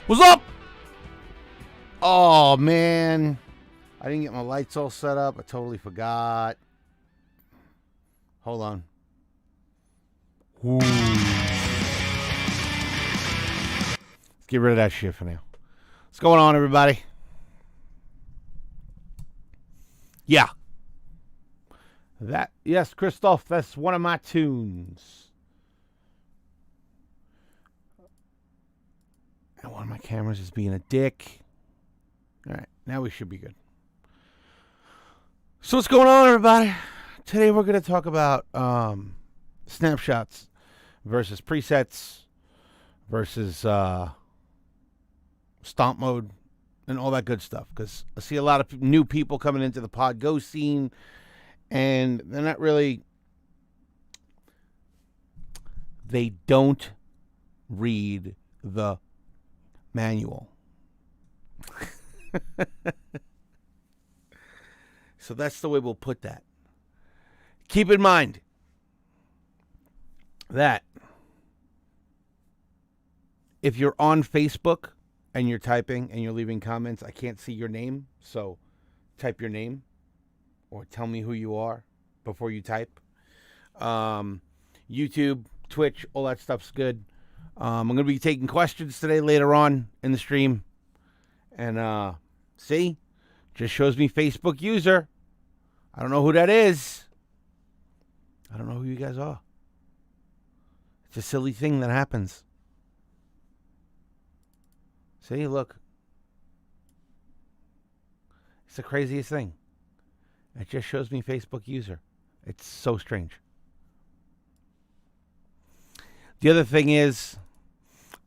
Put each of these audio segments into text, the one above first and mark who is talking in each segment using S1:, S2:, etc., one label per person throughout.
S1: What's up? Oh, man. I didn't get my lights all set up. I totally forgot. Hold on. Ooh. Let's get rid of that shit for now. What's going on, everybody? Yeah. Yes, Christoph, that's one of my tunes. And one of my cameras is being a dick. All right, now we should be good. So what's going on, everybody? Today we're going to talk about snapshots versus presets versus Stomp Mode and all that good stuff. Because I see a lot of new people coming into the pod go scene, and they're not really... They don't read the manual. So that's the way we'll put that. Keep in mind that if you're on Facebook and you're typing and you're leaving comments, I can't see your name, so type your name or tell me who you are before you type. YouTube, Twitch, all that stuff's good. I'm going to be taking questions today later on in the stream. And see, just shows me Facebook user. I don't know who that is. I don't know who you guys are. It's a silly thing that happens. See, look. It's the craziest thing. It just shows me Facebook user. It's so strange. The other thing is,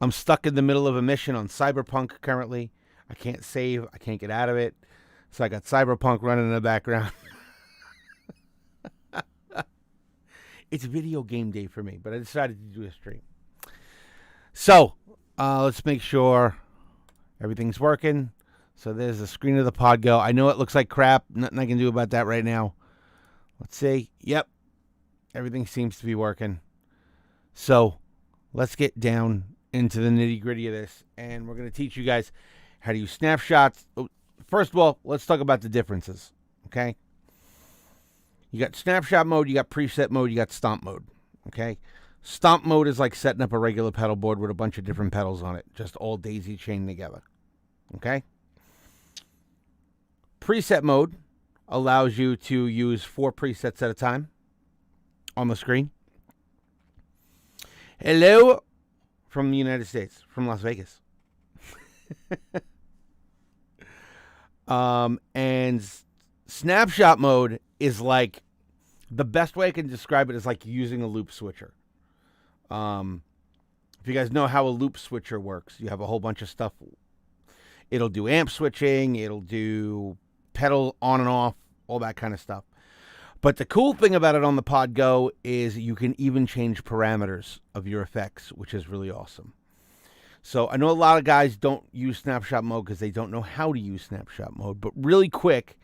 S1: I'm stuck in the middle of a mission on Cyberpunk currently. I can't save. I can't get out of it. So I got Cyberpunk running in the background. It's video game day for me, but I decided to do a stream. So let's make sure everything's working. So there's the screen of the pod go. I know it looks like crap. Nothing I can do about that right now. Let's see. Yep. Everything seems to be working. So let's get down into the nitty gritty of this. And we're going to teach you guys how to use snapshots. First of all, let's talk about the differences. Okay. You got snapshot mode, you got preset mode, you got stomp mode. Okay. Stomp mode is like setting up a regular pedal board with a bunch of different pedals on it, just all daisy chained together. Okay. Preset mode allows you to use 4 presets at a time on the screen. Hello from the United States, from Las Vegas. And snapshot mode is like, the best way I can describe it is like using a loop switcher. If you guys know how a loop switcher works, you have a whole bunch of stuff. It'll do amp switching, it'll do pedal on and off, all that kind of stuff. But the cool thing about it on the Pod Go is you can even change parameters of your effects, which is really awesome. So I know a lot of guys don't use snapshot mode because they don't know how to use snapshot mode. But really quick,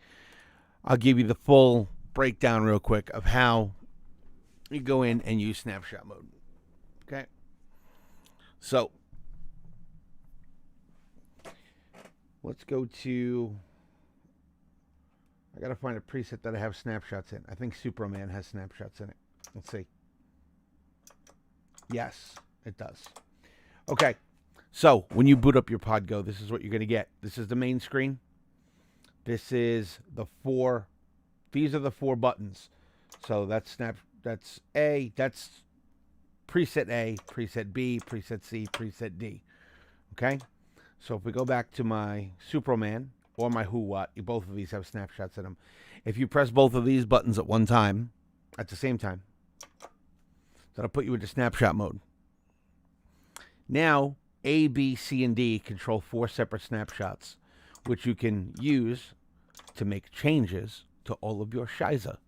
S1: I'll give you the full breakdown real quick of how you go in and use snapshot mode. Okay? So let's go to... I got to find a preset that I have snapshots in. I think Superman has snapshots in it. Let's see. Yes, it does. Okay. So when you boot up your Pod Go, this is what you're going to get. This is the main screen. This is the 4. These are the 4 buttons. So that's A, that's preset A, preset B, preset C, preset D. Okay? So if we go back to my Superman or my Who What, both of these have snapshots in them. If you press both of these buttons at one time, at the same time, that'll put you into snapshot mode. Now, A, B, C, and D control 4 separate snapshots, which you can use to make changes to all of your shiza.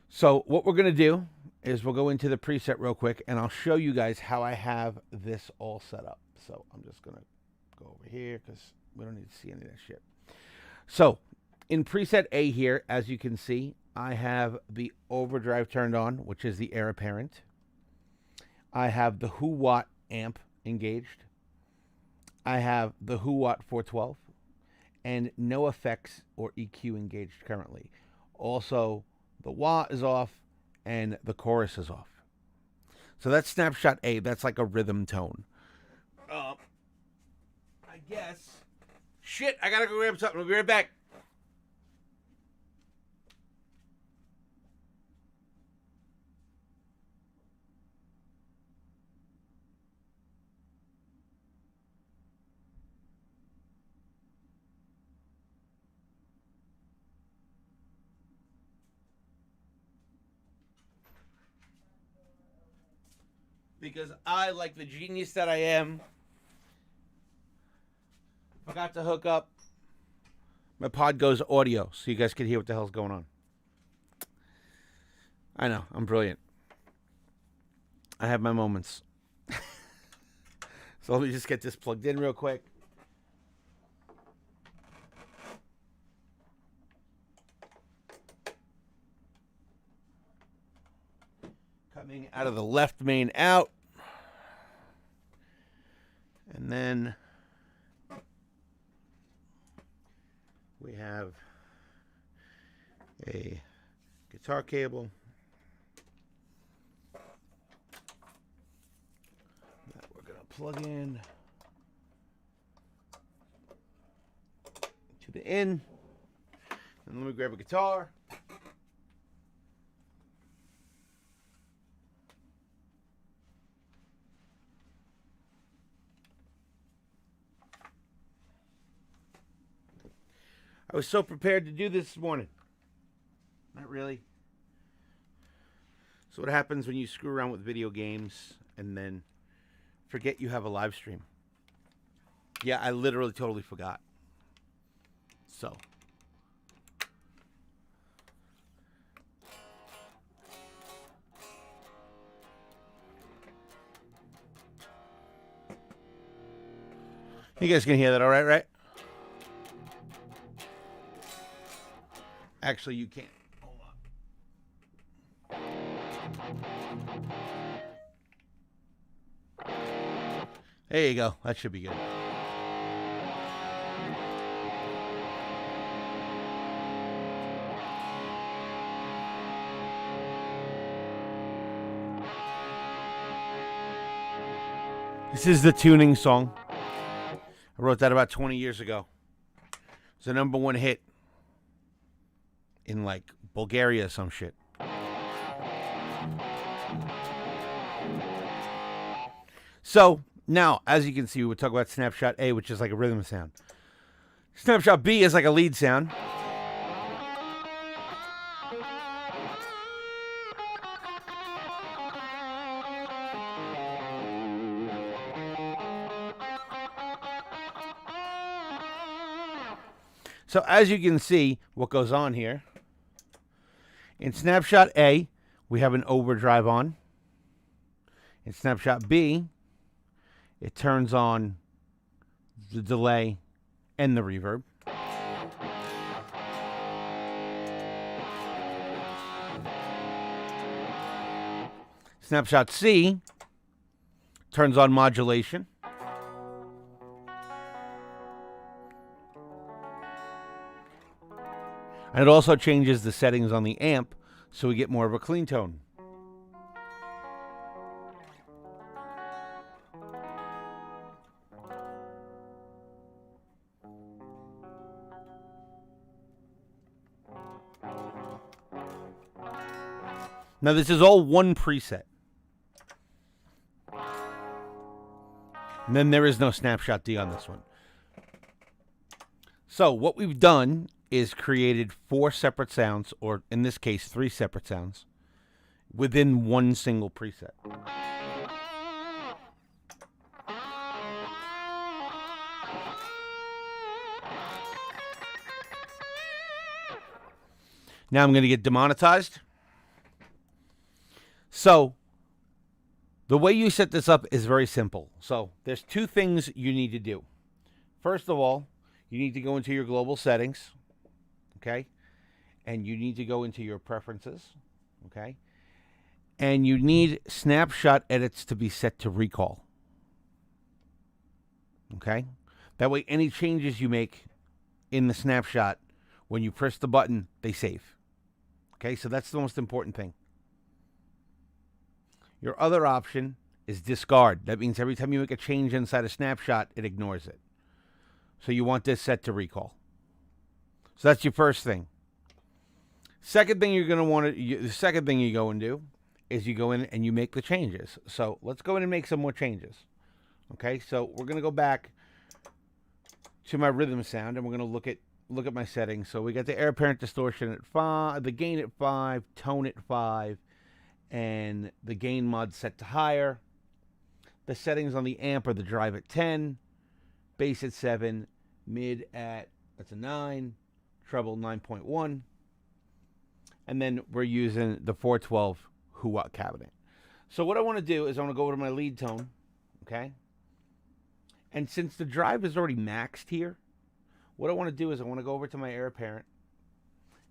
S1: So what we're going to do is we'll go into the preset real quick, and I'll show you guys how I have this all set up. So I'm just going to go over here because we don't need to see any of that shit. So in preset A here, as you can see, I have the overdrive turned on, which is the heir apparent. I have the Who What amp engaged. I have the Who What 412 and no effects or EQ engaged currently. Also, the wah is off and the chorus is off. So that's Snapshot A. That's like a rhythm tone. I guess. Shit, I gotta go grab something. I'll be right back. Because I, like the genius that I am, forgot to hook up my Podgo's audio so you guys can hear what the hell's going on. I know, I'm brilliant. I have my moments. So let me just get this plugged in real quick. Coming out of the left main out. And then we have a guitar cable that we're going to plug in to the in. And let me grab a guitar. I was so prepared to do this morning. Not really. So what happens when you screw around with video games and then forget you have a live stream? Yeah, I literally totally forgot. So. You guys can hear that all right, right? Actually, you can't. Hold on. There you go. That should be good. This is the tuning song. I wrote that about 20 years ago. It's a #1 hit in like Bulgaria or some shit. So now, as you can see, we'll talk about Snapshot A, which is like a rhythm sound. Snapshot B is like a lead sound. So as you can see, what goes on here, in Snapshot A, we have an overdrive on. In Snapshot B, it turns on the delay and the reverb. Snapshot C turns on modulation. And it also changes the settings on the amp so we get more of a clean tone. Now this is all one preset. And then there is no Snapshot D on this one. So what we've done is created 4 separate sounds, or in this case 3 separate sounds, within one single preset. Now I'm going to get demonetized. So the way you set this up is very simple. So there's 2 things you need to do. First of all, you need to go into your global settings. Okay, and you need to go into your preferences, okay, and you need snapshot edits to be set to recall. Okay? That way, any changes you make in the snapshot, when you press the button, they save. Okay? So that's the most important thing. Your other option is discard. That means every time you make a change inside a snapshot, it ignores it. So you want this set to recall. So that's your first thing. Second thing you're going to want to, the second thing you go and do is you go in and you make the changes. So let's go in and make some more changes. Okay, so we're going to go back to my rhythm sound and we're going to look at my settings. So we got the air apparent distortion at 5, the gain at 5, tone at 5, and the gain mod set to higher. The settings on the amp are the drive at 10, bass at 7, mid at, that's a 9, treble 9.1. And then we're using the 412 Who-What cabinet. So what I want to do is I want to go over to my lead tone, okay? And since the drive is already maxed here, what I want to do is I want to go over to my air apparent,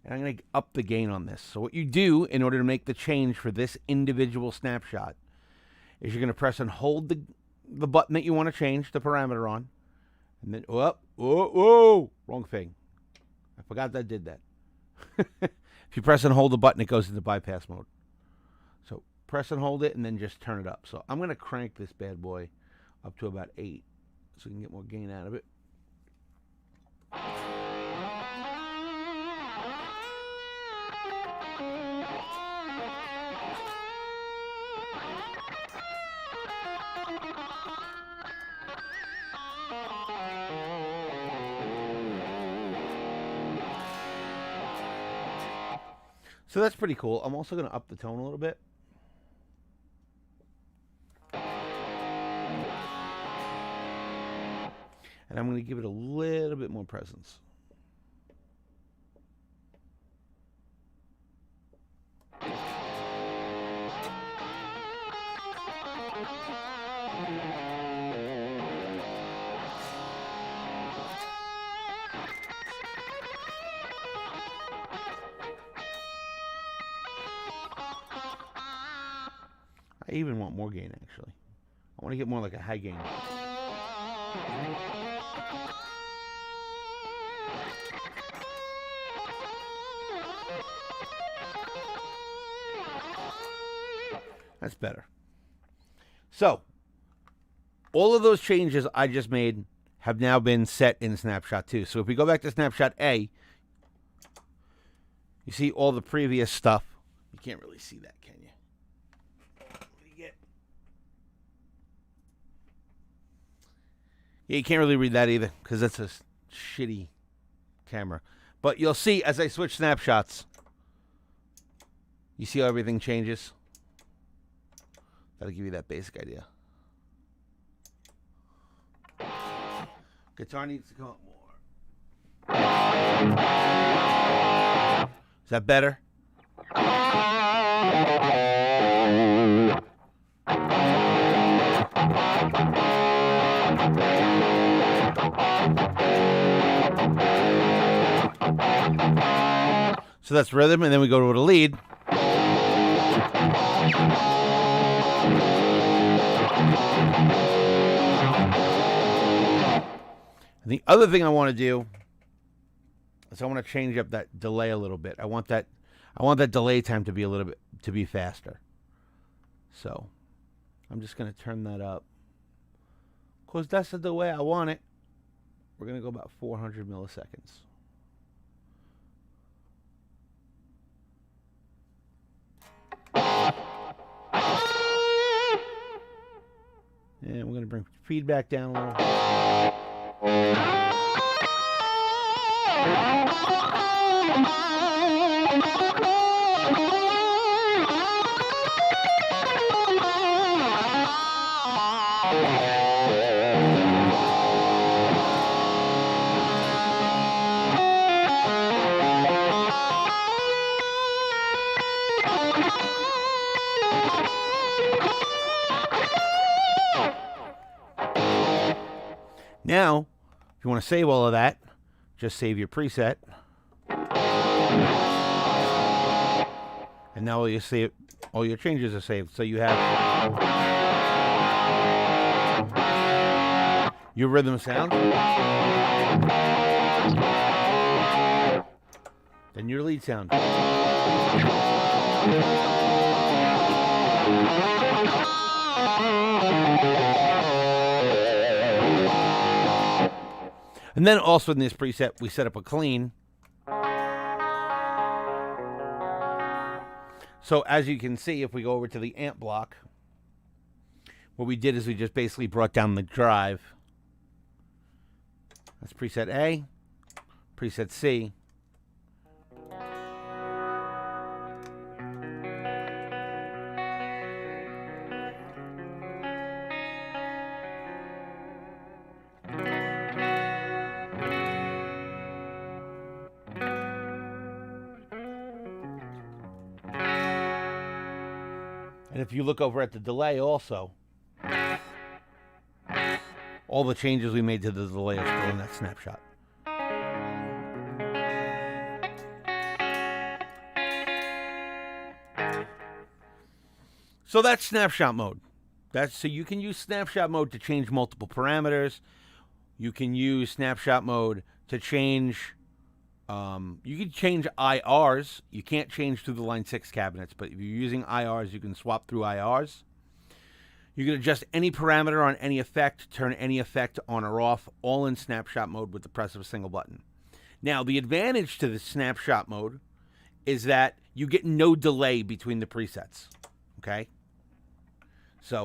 S1: and I'm going to up the gain on this. So what you do in order to make the change for this individual snapshot is you're going to press and hold the button that you want to change the parameter on, and then, wrong thing. I forgot that I did that. If you press and hold the button, it goes into bypass mode. So press and hold it and then just turn it up. So I'm going to crank this bad boy up to about 8 so we can get more gain out of it. So that's pretty cool. I'm also going to up the tone a little bit. And I'm going to give it a little bit more presence. I even want more gain, actually. I want to get more like a high gain. That's better. So, all of those changes I just made have now been set in Snapshot 2. So if we go back to Snapshot A, you see all the previous stuff. You can't really see that, can you? Yeah, you can't really read that either because that's a shitty camera. But you'll see as I switch snapshots, you see how everything changes? That'll give you that basic idea. Guitar needs to come up more. Is that better? So that's rhythm, and then we go to the lead. And the other thing I want to do is I want to change up that delay a little bit. I want that delay time to be a little bit faster. So I'm just going to turn that up. Because that's the way I want it. We're going to go about 400 milliseconds. And we're going to bring feedback down a little. Now, if you want to save all of that, just save your preset. And now all your changes are saved. So you your rhythm sound, then your lead sound. And then also in this preset, we set up a clean. So as you can see, if we go over to the amp block, what we did is we just basically brought down the drive. That's preset A, preset C. And if you look over at the delay also, all the changes we made to the delay are still in that snapshot. So that's snapshot mode. So you can use snapshot mode to change multiple parameters. You can use snapshot mode to change. You can change IRs. You can't change through the line 6 cabinets, but if you're using IRs, you can swap through IRs. You can adjust any parameter on any effect, turn any effect on or off, all in snapshot mode with the press of a single button. Now, the advantage to the snapshot mode is that you get no delay between the presets. Okay? So,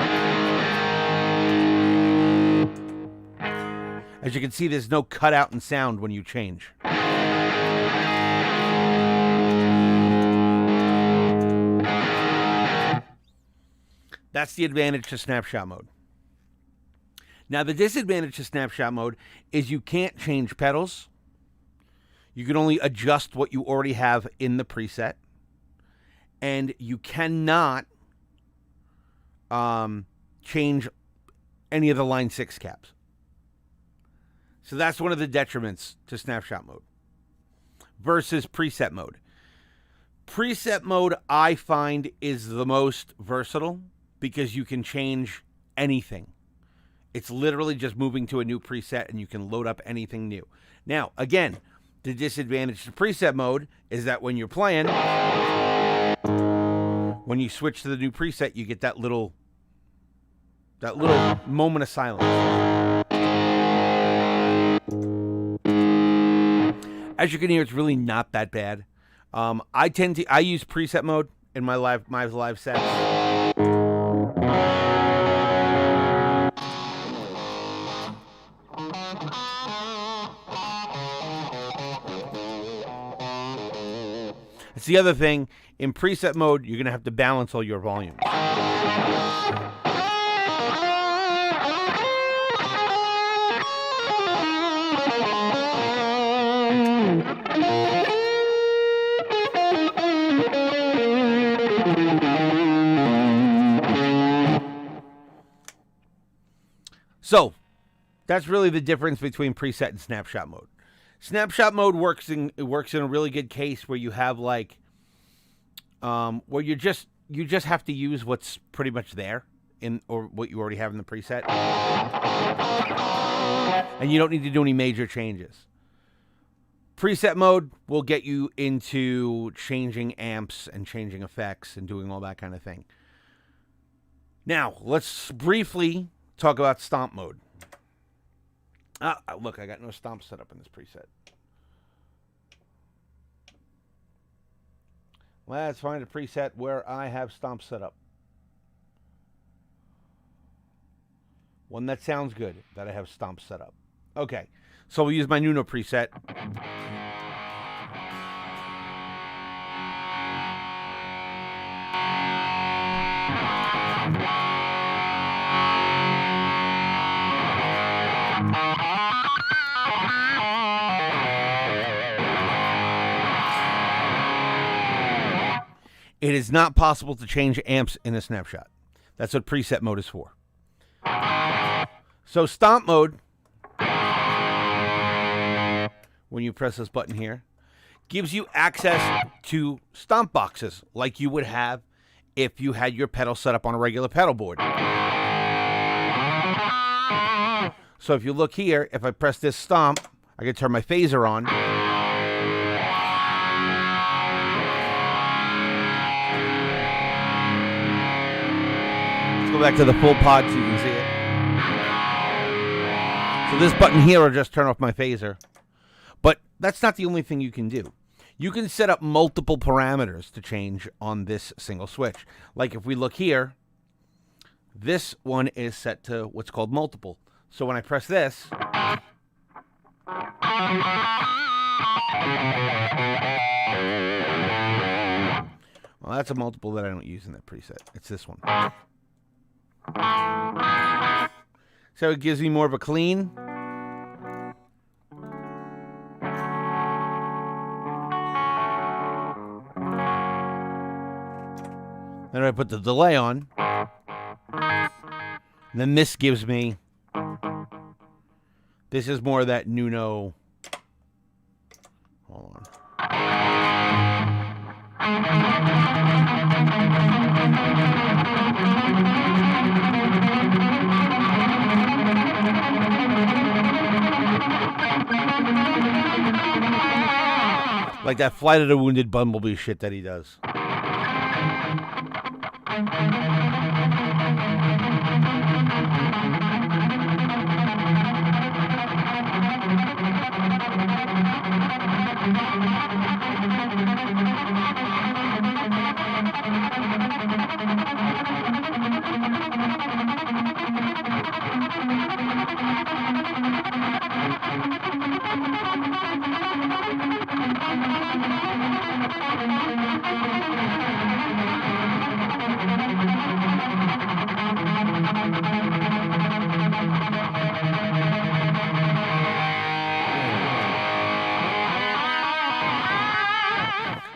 S1: as you can see, there's no cutout in sound when you change. That's the advantage to snapshot mode. Now, the disadvantage to snapshot mode is you can't change pedals. You can only adjust what you already have in the preset. And you cannot change any of the line 6 cabs. So that's one of the detriments to snapshot mode versus preset mode. Preset mode, I find, is the most versatile because you can change anything. It's literally just moving to a new preset and you can load up anything new. Now, again, the disadvantage to preset mode is that when you're playing, when you switch to the new preset, you get that little moment of silence. As you can hear, it's really not that bad. I use preset mode in my live sets. It's the other thing. In preset mode, you're going to have to balance all your volumes. So, that's really the difference between preset and snapshot mode. Snapshot mode works in a really good case where you have like where you just have to use what's pretty much there or what you already have in the preset. And you don't need to do any major changes. Preset mode will get you into changing amps and changing effects and doing all that kind of thing. Now, let's briefly talk about Stomp Mode. Look, I got no stomp set up in this preset. Let's find a preset where I have stomp set up. One that sounds good, that I have stomp set up. Okay, so we'll use my Nuno preset. It is not possible to change amps in a snapshot. That's what preset mode is for. So Stomp Mode, when you press this button here, gives you access to stomp boxes like you would have if you had your pedal set up on a regular pedal board. So if you look here, if I press this stomp, I can turn my phaser on. Let's go back to the full pod so you can see it. So this button here will just turn off my phaser. But that's not the only thing you can do. You can set up multiple parameters to change on this single switch. Like if we look here, this one is set to what's called multiple. So when I press this, well, that's a multiple that I don't use in that preset. It's this one. So it gives me more of a clean. Then I put the delay on. And then this gives me, this is more of that Nuno. Hold on. Like that Flight of the Wounded Bumblebee shit that he does.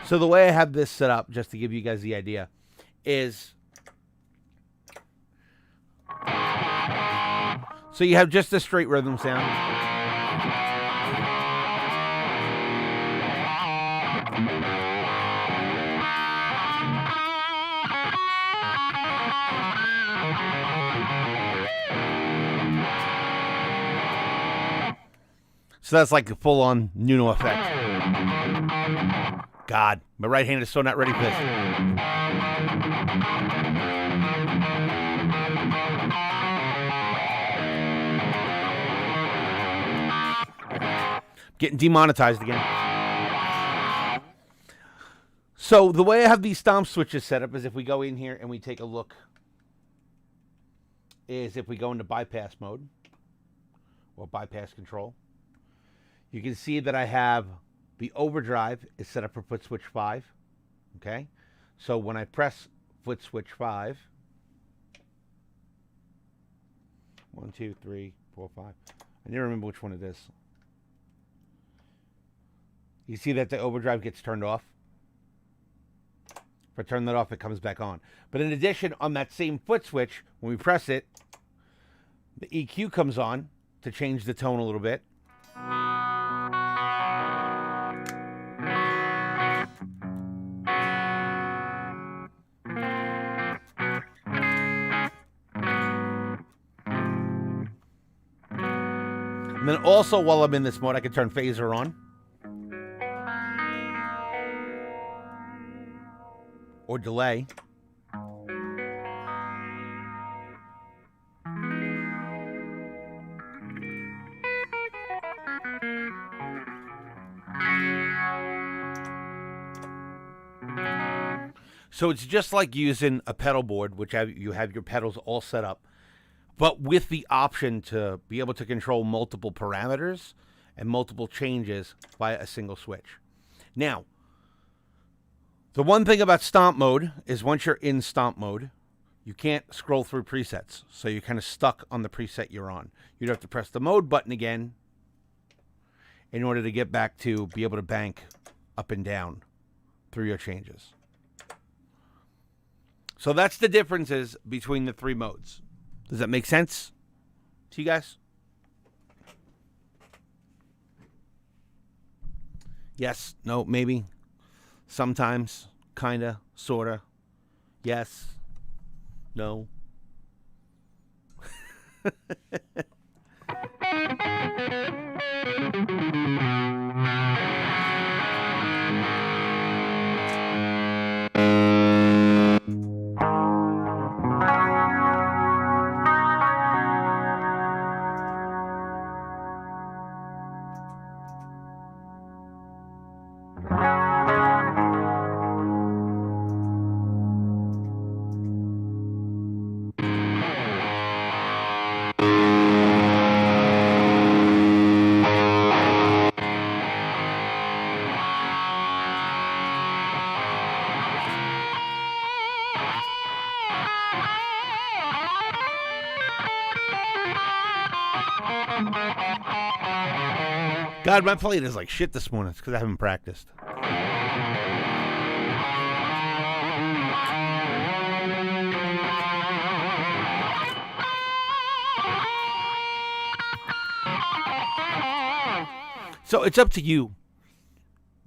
S1: So the way I have this set up, just to give you guys the idea, is so you have just a straight rhythm sound. So that's like the full-on Nuno effect. God, my right hand is so not ready for this. Getting demonetized again. So the way I have these stomp switches set up is if we go in here and we take a look, is if we go into bypass mode or bypass control, you can see that I have the overdrive is set up for foot switch 5. Okay? So when I press foot switch 5, 1, 2, 3, 4, 5. I never remember which one it is. You see that the overdrive gets turned off. If I turn that off, it comes back on. But in addition, on that same foot switch, when we press it, the EQ comes on to change the tone a little bit. And then also, while I'm in this mode, I can turn phaser on. Or delay. So it's just like using a pedal board, which you have your pedals all set up, but with the option to be able to control multiple parameters and multiple changes via a single switch. Now, the one thing about Stomp Mode is once you're in Stomp Mode, you can't scroll through presets. So you're kind of stuck on the preset you're on. You'd have to press the mode button again in order to get back to be able to bank up and down through your changes. So that's the differences between the three modes. Does that make sense to you guys? Yes, no, maybe. Sometimes, kinda, sorta. Yes, no. God, my plate is like shit this morning. It's because I haven't practiced. So it's up to you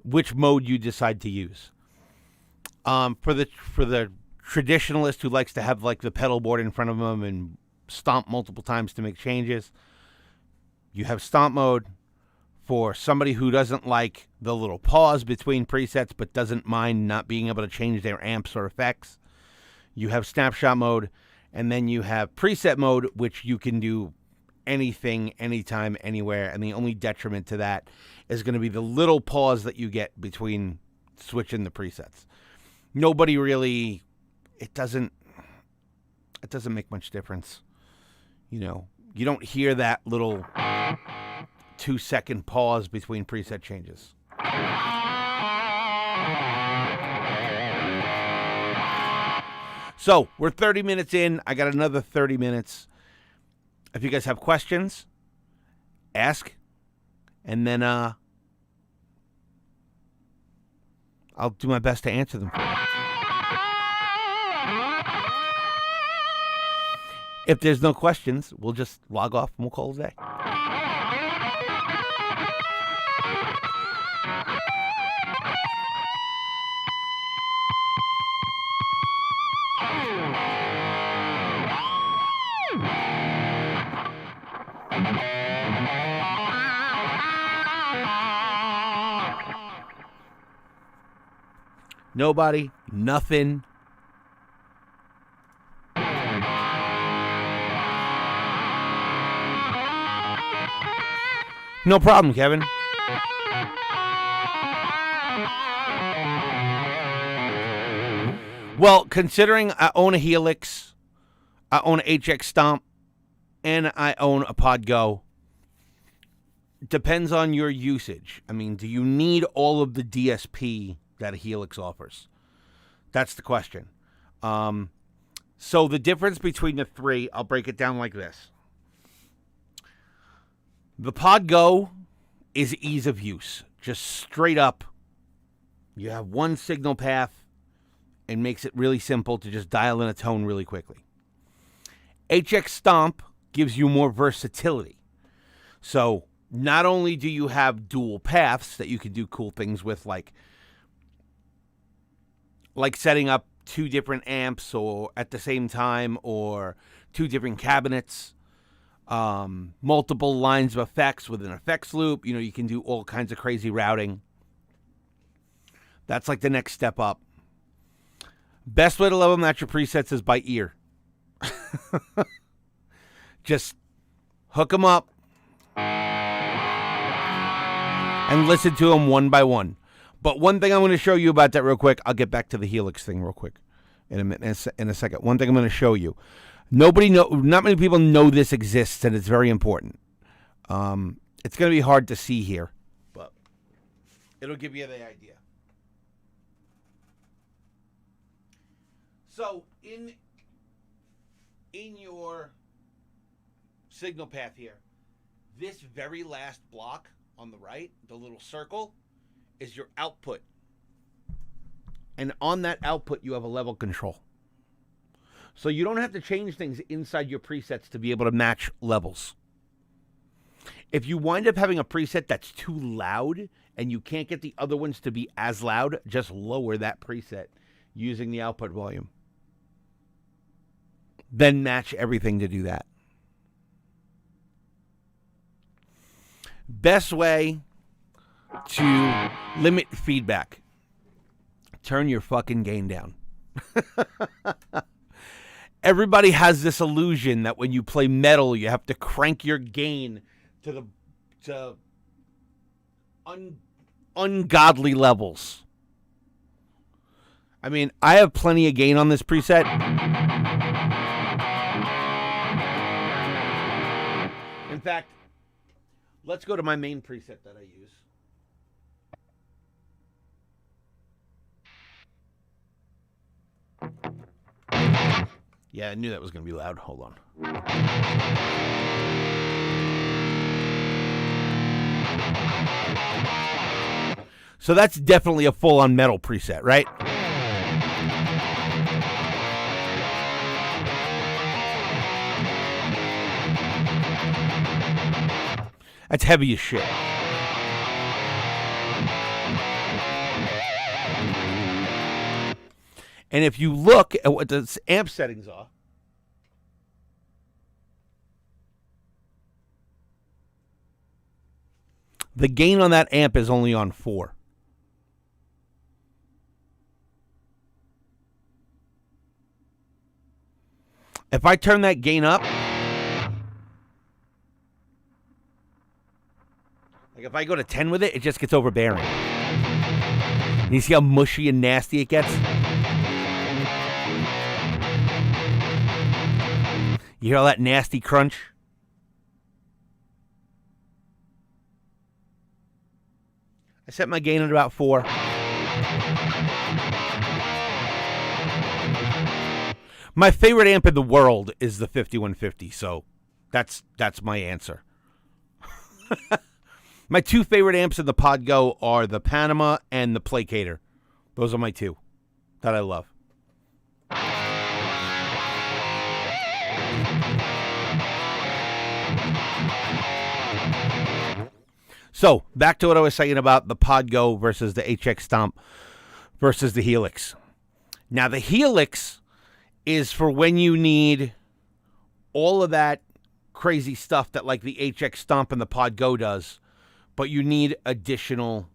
S1: which mode you decide to use. For the traditionalist who likes to have like the pedal board in front of them and stomp multiple times to make changes, you have Stomp Mode. For somebody who doesn't like the little pause between presets but doesn't mind not being able to change their amps or effects, you have Snapshot Mode. And then you have Preset Mode, which you can do anything, anytime, anywhere. And the only detriment to that is going to be the little pause that you get between switching the presets. Nobody really, it doesn't make much difference. You know, you don't hear that little 2-second pause between preset changes. So we're 30 minutes in. I got another 30 minutes. If you guys have questions, ask, and then I'll do my best to answer them for you. If there's no questions, we'll just log off and we'll call it a day. Nobody, nothing. No problem, Kevin. Well, considering I own a Helix, I own a HX Stomp, and I own a PodGo, depends on your usage. I mean, do you need all of the DSP that a Helix offers? That's the question. So the difference between the three, I'll break it down like this. The PodGo is ease of use. Just straight up, you have one signal path and makes it really simple to just dial in a tone really quickly. HX Stomp gives you more versatility. So not only do you have dual paths that you can do cool things with, like setting up two different amps or at the same time, or two different cabinets, multiple lines of effects with an effects loop. You know, you can do all kinds of crazy routing. That's like the next step up. Best way to level match your presets is by ear. Just hook them up and listen to them one by one. But one thing I'm going to show you about that real quick, I'll get back to the Helix thing real quick in a second. One thing I'm going to show you. Not many people know this exists, and it's very important. It's going to be hard to see here, but it'll give you the idea. So in your signal path here, this very last block on the right, the little circle, is your output. And on that output, you have a level control. So you don't have to change things inside your presets to be able to match levels. If you wind up having a preset that's too loud and you can't get the other ones to be as loud, just lower that preset using the output volume. Then match everything to do that. Best way to limit feedback: turn your fucking gain down. Everybody has this illusion that when you play metal, you have to crank your gain to ungodly levels. I mean, I have plenty of gain on this preset. In fact, let's go to my main preset that I use. Yeah, I knew that was going to be loud. Hold on. So that's definitely a full-on metal preset, right? That's heavy as shit. And if you look at what the amp settings are, the gain on that amp is only on 4. If I turn that gain up, like if I go to 10 with it, it just gets overbearing. And you see how mushy and nasty it gets? You hear all that nasty crunch? I set my gain at about 4. My favorite amp in the world is the 5150, so that's my answer. My 2 favorite amps in the Podgo are the Panama and the Placator. Those are my 2 that I love. So, back to what I was saying about the Podgo versus the HX Stomp versus the Helix. Now, the Helix is for when you need all of that crazy stuff that like the HX Stomp and the Podgo does, but you need additional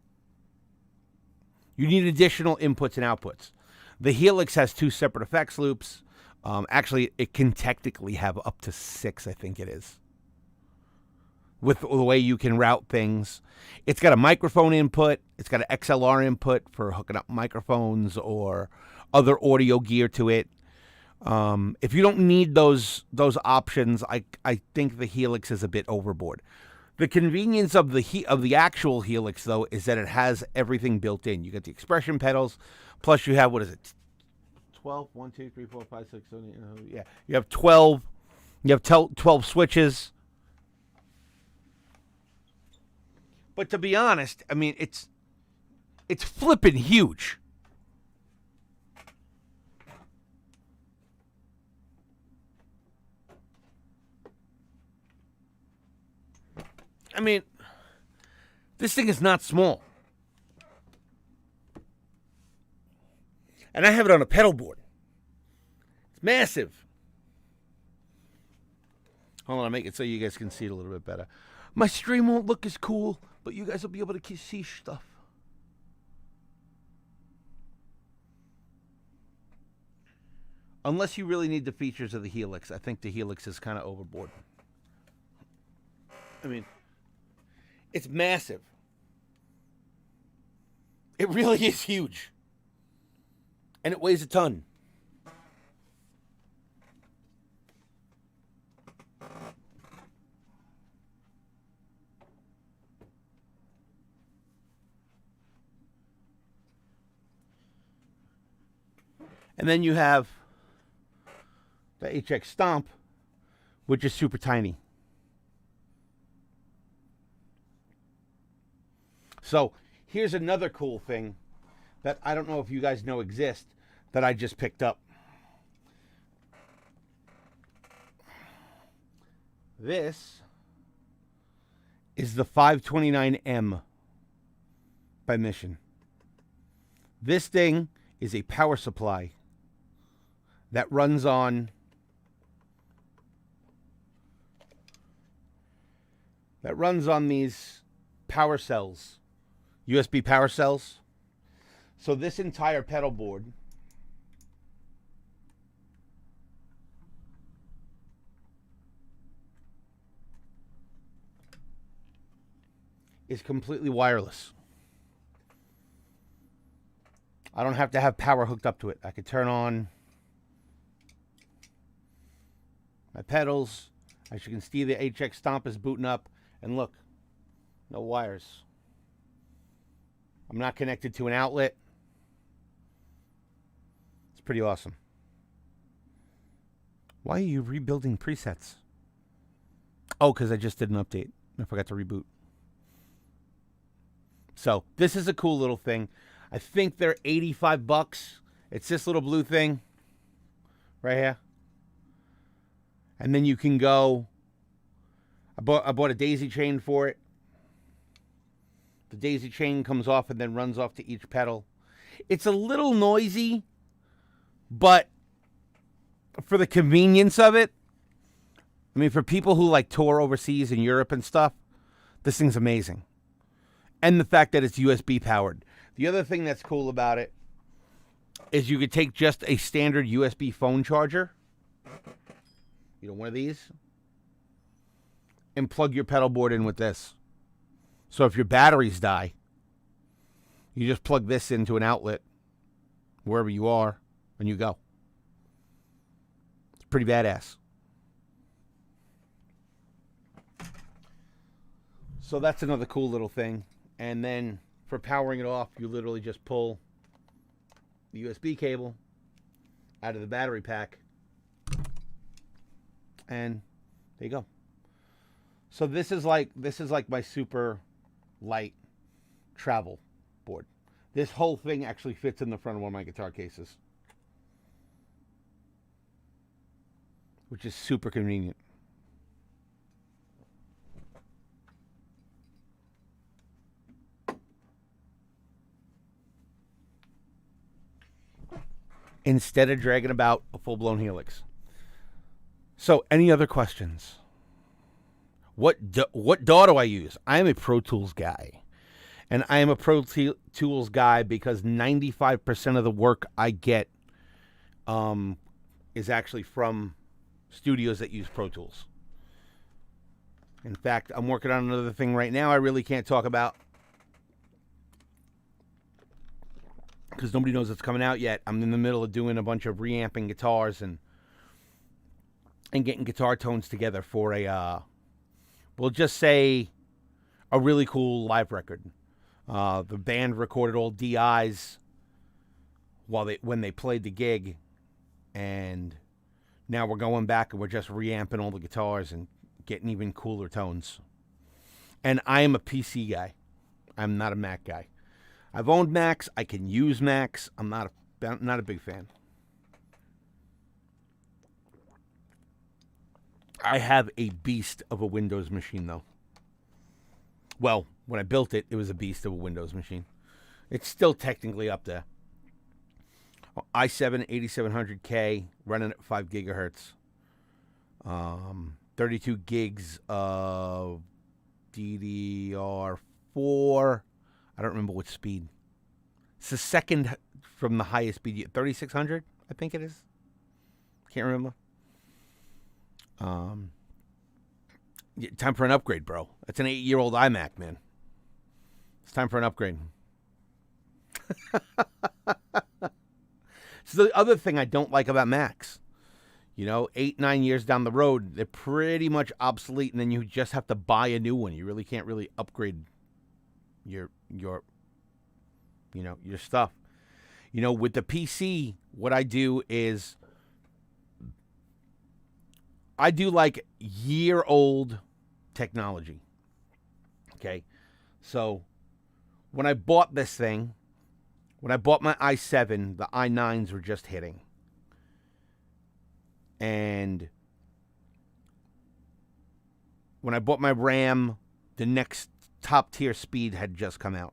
S1: inputs and outputs. The Helix has 2 separate effects loops. Actually, it can technically have up to 6, I think it is, with the way you can route things. It's got a microphone input. It's got an XLR input for hooking up microphones or other audio gear to it. If you don't need those options, I think the Helix is a bit overboard. The convenience of the actual Helix, though, is that it has everything built in. You get the expression pedals, plus you have, what is it, 12? 1, 2, 3, 4, 5, 6, 7, 8, yeah. You have 12. You have 12 switches. But to be honest, I mean, it's flipping huge. I mean, this thing is not small. And I have it on a pedal board. It's massive. Hold on, I'll make it so you guys can see it a little bit better. My stream won't look as cool, but you guys will be able to see stuff. Unless you really need the features of the Helix, I think the Helix is kind of overboard. I mean, it's massive. It really is huge. And it weighs a ton. And then you have the HX Stomp, which is super tiny. So here's another cool thing that I don't know if you guys know exists that I just picked up. This is the 529M by Mission. This thing is a power supply that runs on these power cells, USB power cells. So this entire pedal board is completely wireless. I don't have to have power hooked up to it. I could turn on my pedals. As you can see, the HX Stomp is booting up. And look, no wires. I'm not connected to an outlet. It's pretty awesome. Why are you rebuilding presets? Oh, because I just did an update. I forgot to reboot. So this is a cool little thing. I think they're $85. It's this little blue thing right here. And then you can go, I bought a daisy chain for it. The daisy chain comes off and then runs off to each pedal. It's a little noisy, but for the convenience of it, I mean, for people who like tour overseas in Europe and stuff, this thing's amazing. And the fact that it's USB powered. The other thing that's cool about it is you could take just a standard USB phone charger, you know, one of these, and plug your pedal board in with this. So if your batteries die, you just plug this into an outlet wherever you are and you go. It's pretty badass. So that's another cool little thing. And then for powering it off, you literally just pull the USB cable out of the battery pack. And there you go. So this is like my super light travel board. This whole thing actually fits in the front of one of my guitar cases, which is super convenient. Instead of dragging about a full-blown Helix. So, any other questions? What DAW do I use? I am a Pro Tools guy. And I am a Pro Tools guy because 95% of the work I get is actually from studios that use Pro Tools. In fact, I'm working on another thing right now I really can't talk about because nobody knows it's coming out yet. I'm in the middle of doing a bunch of reamping guitars and getting guitar tones together for a, we'll just say, a really cool live record. The band recorded all DIs when they played the gig, and now we're going back and we're just reamping all the guitars and getting even cooler tones. And I am a PC guy. I'm not a Mac guy. I've owned Macs. I can use Macs. I'm not a big fan. I have a beast of a Windows machine, though. Well, when I built it, it was a beast of a Windows machine. It's still technically up there. i7 8700K running at 5 gigahertz. 32 gigs of DDR4. I don't remember what speed. It's the second from the highest speed. 3600, I think it is. Can't remember. Time for an upgrade, bro. That's an 8-year-old iMac, man. It's time for an upgrade. So the other thing I don't like about Macs, 8-9 years down the road, they're pretty much obsolete, and then you just have to buy a new one. You really can't really upgrade your stuff. With the PC, what I do is I do like year-old technology. Okay? So when I bought this thing, when I bought my i7, the i9s were just hitting. And when I bought my RAM, the next top tier speed had just come out.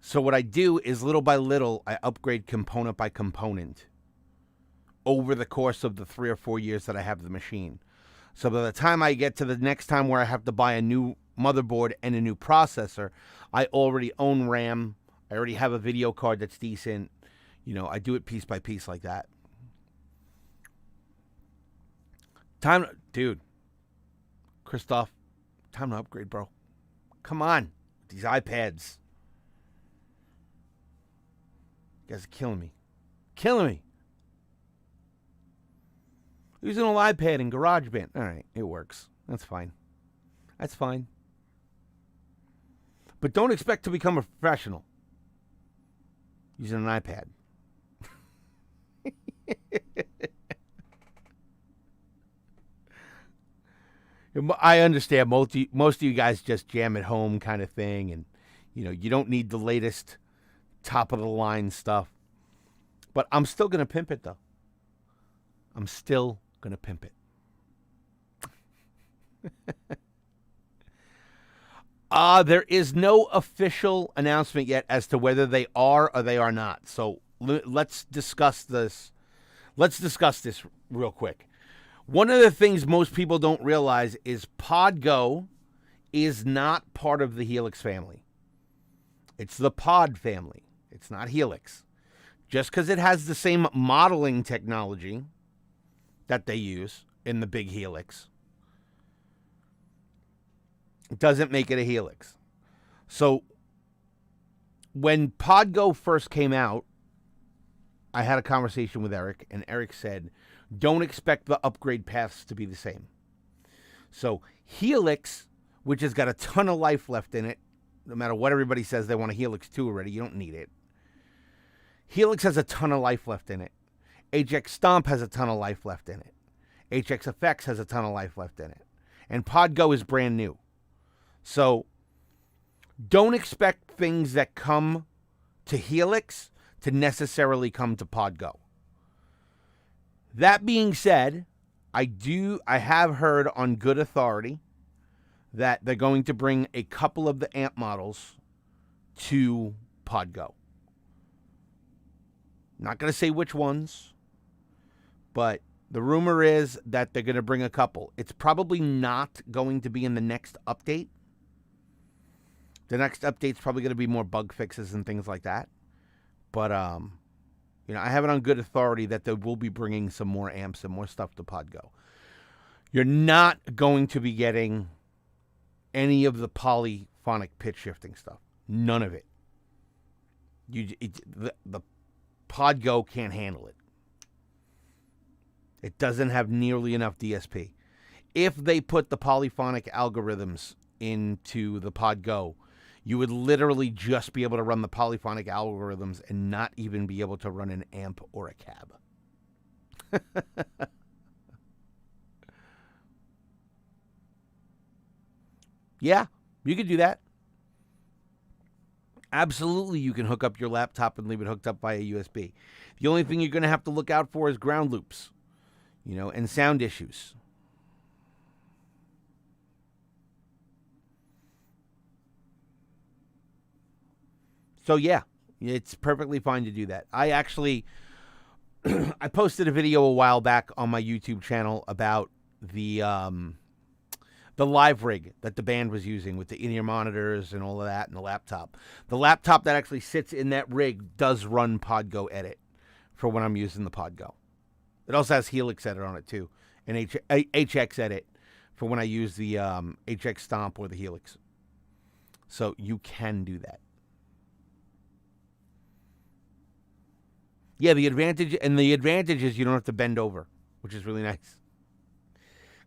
S1: So what I do is little by little, I upgrade component by component over the course of the 3 or 4 years that I have the machine. So by the time I get to the next time where I have to buy a new motherboard and a new processor, I already own RAM. I already have a video card that's decent. I do it piece by piece like that. Dude, Christoph, time to upgrade, bro. Come on, these iPads. You guys are killing me. Killing me. Using an iPad and GarageBand. All right, it works. That's fine. That's fine. But don't expect to become a professional using an iPad. I understand most of you guys just jam at home kind of thing, and you don't need the latest top of the line stuff. But I'm still gonna pimp it though. I'm still gonna pimp it. There is no official announcement yet as to whether they are or they are not. So let's discuss this. Let's discuss this real quick. One of the things most people don't realize is PodGo is not part of the Helix family. It's the Pod family. It's not Helix. Just because it has the same modeling technology that they use in the big Helix doesn't make it a Helix. So when PodGo first came out, I had a conversation with Eric, and Eric said, don't expect the upgrade paths to be the same. So Helix, which has got a ton of life left in it, no matter what everybody says they want a Helix 2 already, you don't need it. Helix has a ton of life left in it. HX Stomp has a ton of life left in it. HX Effects has a ton of life left in it. And PodGo is brand new. So don't expect things that come to Helix to necessarily come to PodGo. That being said, I have heard on good authority that they're going to bring a couple of the amp models to PodGo. Not going to say which ones, but the rumor is that they're going to bring a couple. It's probably not going to be in the next update. The next update's probably going to be more bug fixes and things like that. But, I have it on good authority that they will be bringing some more amps and more stuff to PodGo. You're not going to be getting any of the polyphonic pitch shifting stuff. None of it. The PodGo can't handle it. It doesn't have nearly enough DSP. If they put the polyphonic algorithms into the PodGo, you would literally just be able to run the polyphonic algorithms and not even be able to run an amp or a cab. Yeah, you could do that. Absolutely, you can hook up your laptop and leave it hooked up via USB. The only thing you're going to have to look out for is ground loops, and sound issues. So yeah, it's perfectly fine to do that. I actually, I posted a video a while back on my YouTube channel about the live rig that the band was using with the in-ear monitors and all of that and the laptop. The laptop that actually sits in that rig does run PodGo Edit for when I'm using the PodGo. It also has Helix Edit on it too, and HX Edit for when I use the HX Stomp or the Helix. So you can do that. Yeah, the advantage is you don't have to bend over, which is really nice.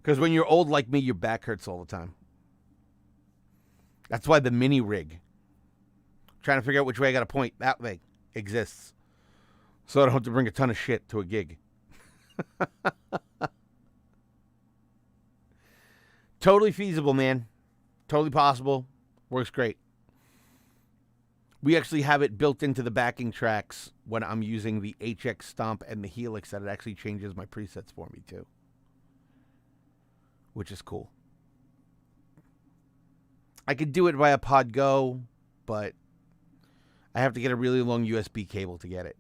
S1: Because when you're old like me, your back hurts all the time. That's why the mini rig, trying to figure out which way I got to point, that way exists. So I don't have to bring a ton of shit to a gig. Totally feasible, man. Totally possible. Works great. We actually have it built into the backing tracks when I'm using the HX Stomp and the Helix that it actually changes my presets for me too. Which is cool. I could do it via PodGo, but I have to get a really long USB cable to get it.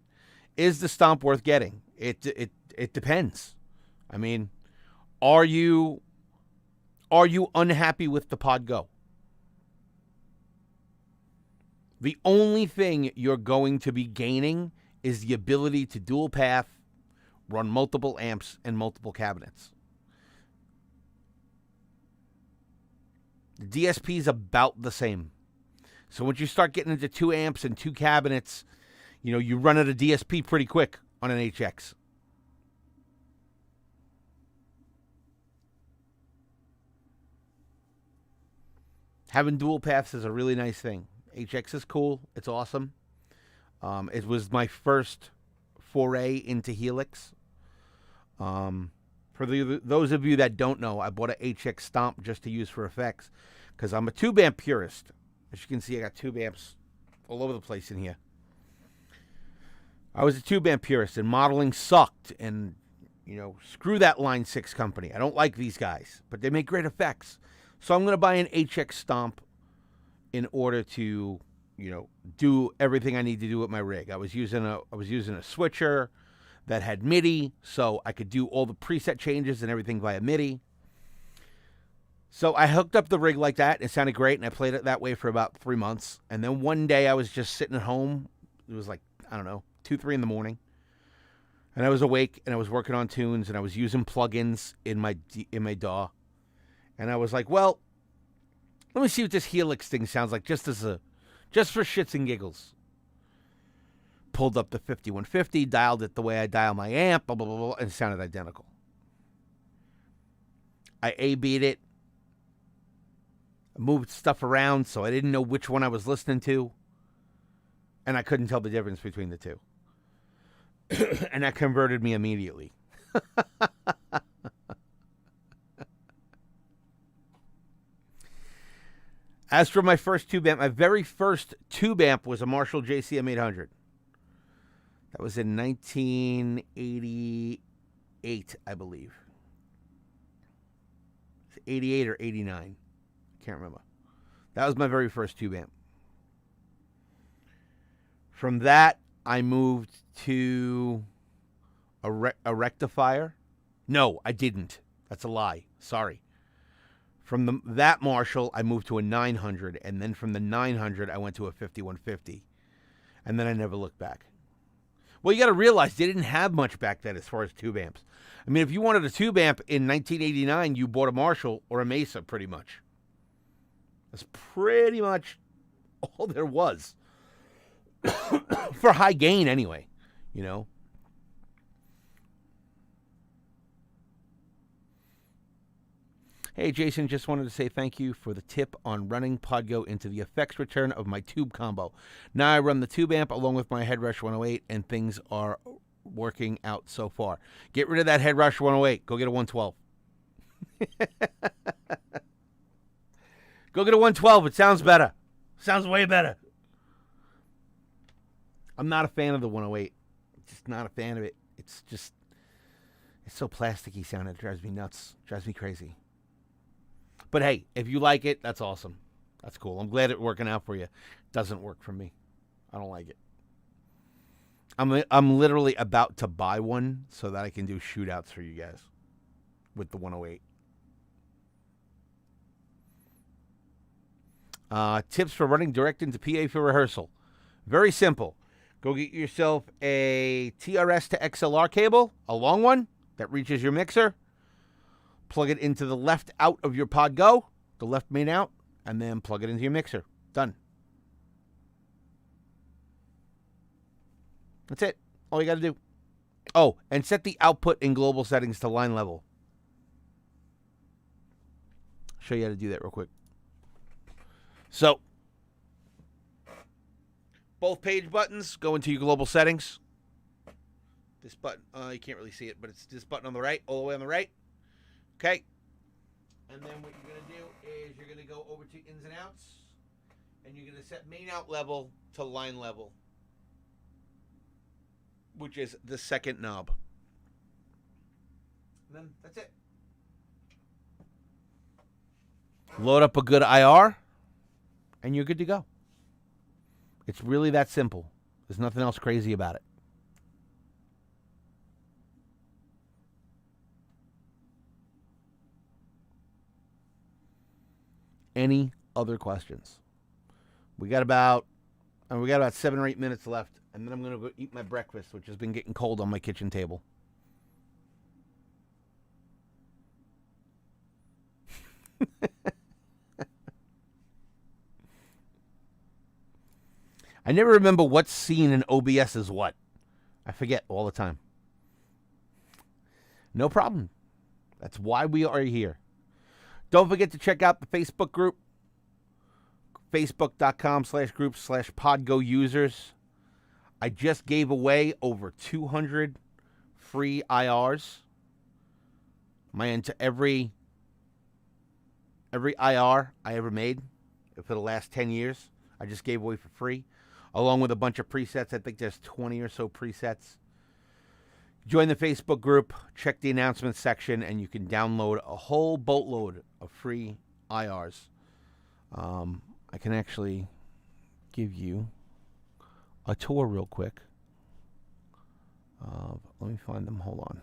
S1: Is the Stomp worth getting? It depends. I mean, are you unhappy with the PodGo? The only thing you're going to be gaining is the ability to dual path, run multiple amps and multiple cabinets. The DSP is about the same. So once you start getting into 2 amps and 2 cabinets, you run out of DSP pretty quick on an HX. Having dual paths is a really nice thing. HX is cool. It's awesome. It was my first foray into Helix. For those of you that don't know, I bought an HX Stomp just to use for effects because I'm a tube amp purist. As you can see, I got tube amps all over the place in here. I was a tube amp purist, and modeling sucked. And, screw that Line 6 company. I don't like these guys, but they make great effects. So I'm going to buy an HX Stomp in order to, do everything I need to do with my rig. I was using a switcher that had MIDI, so I could do all the preset changes and everything via MIDI. So I hooked up the rig like that, and it sounded great, and I played it that way for about 3 months. And then one day I was just sitting at home. It was like, 2, 3 in the morning. And I was awake, and I was working on tunes, and I was using plugins in my DAW. And I was like, well, let me see what this Helix thing sounds like just for shits and giggles. Pulled up the 5150, dialed it the way I dial my amp, blah, blah, blah, blah, and it sounded identical. I A-B'd it. I moved stuff around, so I didn't know which one I was listening to. And I couldn't tell the difference between the two. And that converted me immediately. As for my first tube amp, my very first tube amp was a Marshall JCM 800. That was in 1988, I believe. 88 or 89. I can't remember. That was my very first tube amp. From that, I moved to a rectifier. No, I didn't. That's a lie. Sorry. From that Marshall, I moved to a 900, and then from the 900, I went to a 5150, and then I never looked back. Well, you got to realize they didn't have much back then as far as tube amps. I mean, if you wanted a tube amp in 1989, you bought a Marshall or a Mesa, pretty much. That's pretty much all there was. For high gain, anyway, Hey, Jason, just wanted to say thank you for the tip on running Podgo into the effects return of my tube combo. Now I run the tube amp along with my Headrush 108, and things are working out so far. Get rid of that Headrush 108. Go get a 112. Go get a 112. It sounds better. Sounds way better. I'm not a fan of the 108. Just not a fan of it. It's so plasticky sounding. It drives me nuts. It drives me crazy. But hey, if you like it, that's awesome. That's cool. I'm glad it's working out for you. It doesn't work for me. I don't like it. I'm literally about to buy one so that I can do shootouts for you guys with the 108. Tips for running direct into PA for rehearsal. Very simple. Go get yourself a TRS to XLR cable, a long one that reaches your mixer. Plug it into the left out of your Podgo, the left main out, and then plug it into your mixer. Done. That's it. All you got to do. Oh, and set the output in global settings to line level. Show you how to do that real quick. So, both page buttons go into your global settings. This button, you can't really see it, but it's this button on the right, all the way on the right. Okay. And then what you're going to do is you're going to go over to ins and outs, and you're going to set main out level to line level, which is the second knob. And then that's it. Load up a good IR, and you're good to go. It's really that simple. There's nothing else crazy about it. Any other questions? We got about 7 or 8 minutes left, and then I'm going to go eat my breakfast, which has been getting cold on my kitchen table. I never remember what's seen in OBS is what. I forget all the time. No problem. That's why we are here. Don't forget to check out the Facebook group, facebook.com/group/Podgo users. I just gave away over 200 free IRs. my end to every IR I ever made for the last 10 years. I just gave away for free, along with a bunch of presets. I think there's 20 or so presets. Join the Facebook group, check the announcements section, and you can download a whole boatload of free IRs. I can actually give you a tour real quick. Let me find them. Hold on.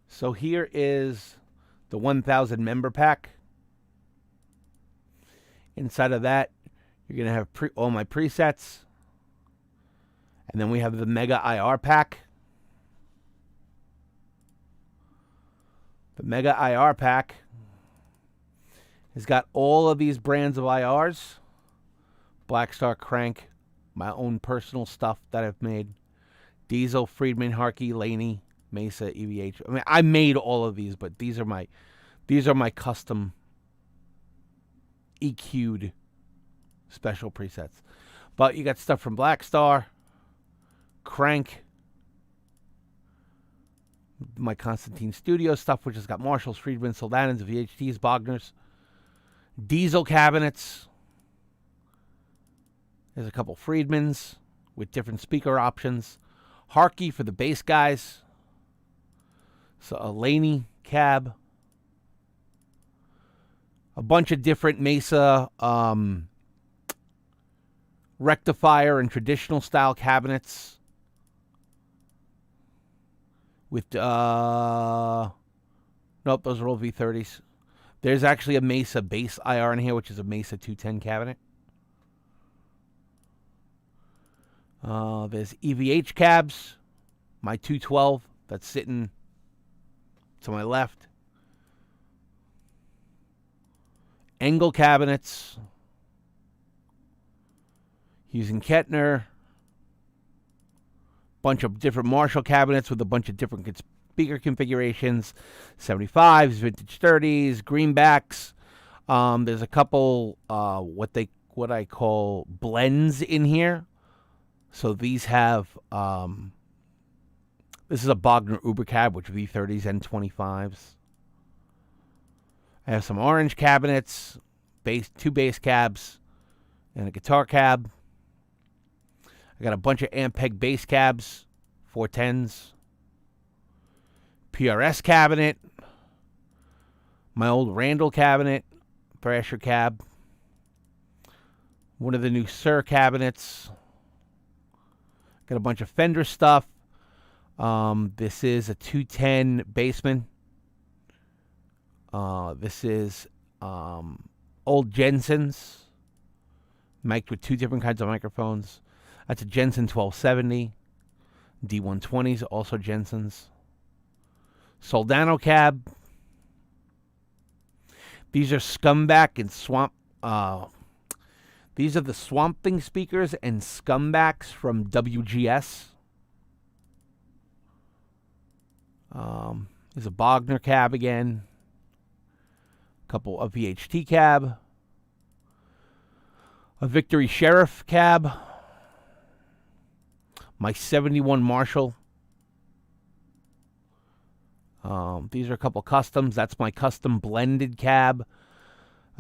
S1: So here is the 1,000 member pack. Inside of that, you're going to have all my presets. And then we have the Mega IR pack. The Mega IR pack has got all of these brands of IRs. Blackstar, Crank, my own personal stuff that I've made. Diesel, Friedman, Harkey, Laney, Mesa, EVH. I mean, I made all of these, but these are my custom EQ'd special presets. But you got stuff from Blackstar, Crank, my Constantine Studio stuff, which has got Marshalls, Friedman, Soldanins, VHTs, Bogners, Diesel cabinets. There's a couple Friedmans with different speaker options. Harkey for the bass guys. So a Laney cab. A bunch of different Mesa rectifier and traditional style cabinets. With, nope, those are all V30s. There's actually a Mesa bass IR in here, which is a Mesa 210 cabinet. There's EVH cabs. My 212 that's sitting to my left. Engel cabinets. Using Kettner. Bunch of different Marshall cabinets with a bunch of different speaker configurations. 75s, vintage 30s, greenbacks. There's a couple what I call blends in here. So these have this is a Bogner Uber cab, which V30s and 25s. I have some orange cabinets, two bass cabs, and a guitar cab. I got a bunch of Ampeg bass cabs, 410s, PRS cabinet, my old Randall cabinet, Thrasher cab, one of the new Sir cabinets. Got a bunch of Fender stuff. This is a 210 Bassman. This is old Jensen's, mic'd with two different kinds of microphones. That's a Jensen 1270. D120s, also Jensen's. Soldano cab. These are Scumbag and Swamp. These are the Swamp Thing speakers and Scumbags from WGS. There's a Bogner cab again. A couple of VHT cab. A Victory Sheriff cab. My 71 Marshall. These are a couple customs. That's my custom blended cab.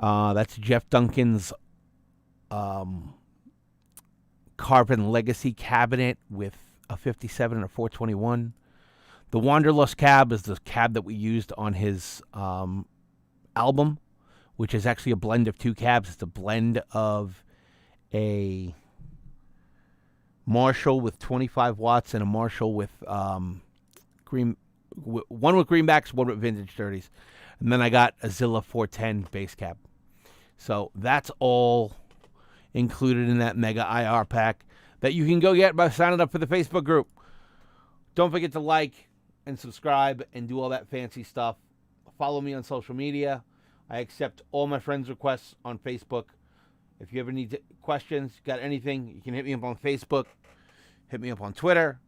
S1: That's Jeff Duncan's Carbon Legacy cabinet with a 57 and a 421. The Wanderlust cab is the cab that we used on his album, which is actually a blend of two cabs. It's a blend of a Marshall with 25 watts and a Marshall with one with greenbacks, one with vintage 30s. And then I got a Zilla 410 bass cab. So that's all included in that Mega IR pack that you can go get by signing up for the Facebook group. Don't forget to like and subscribe and do all that fancy stuff. Follow me on social media. I accept all my friends' requests on Facebook. If you ever need questions, got anything, you can hit me up on Facebook. Hit me up on Twitter.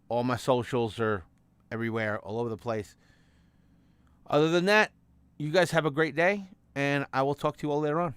S1: All my socials are everywhere, all over the place. Other than that, You guys have a great day, and I will talk to you all later on.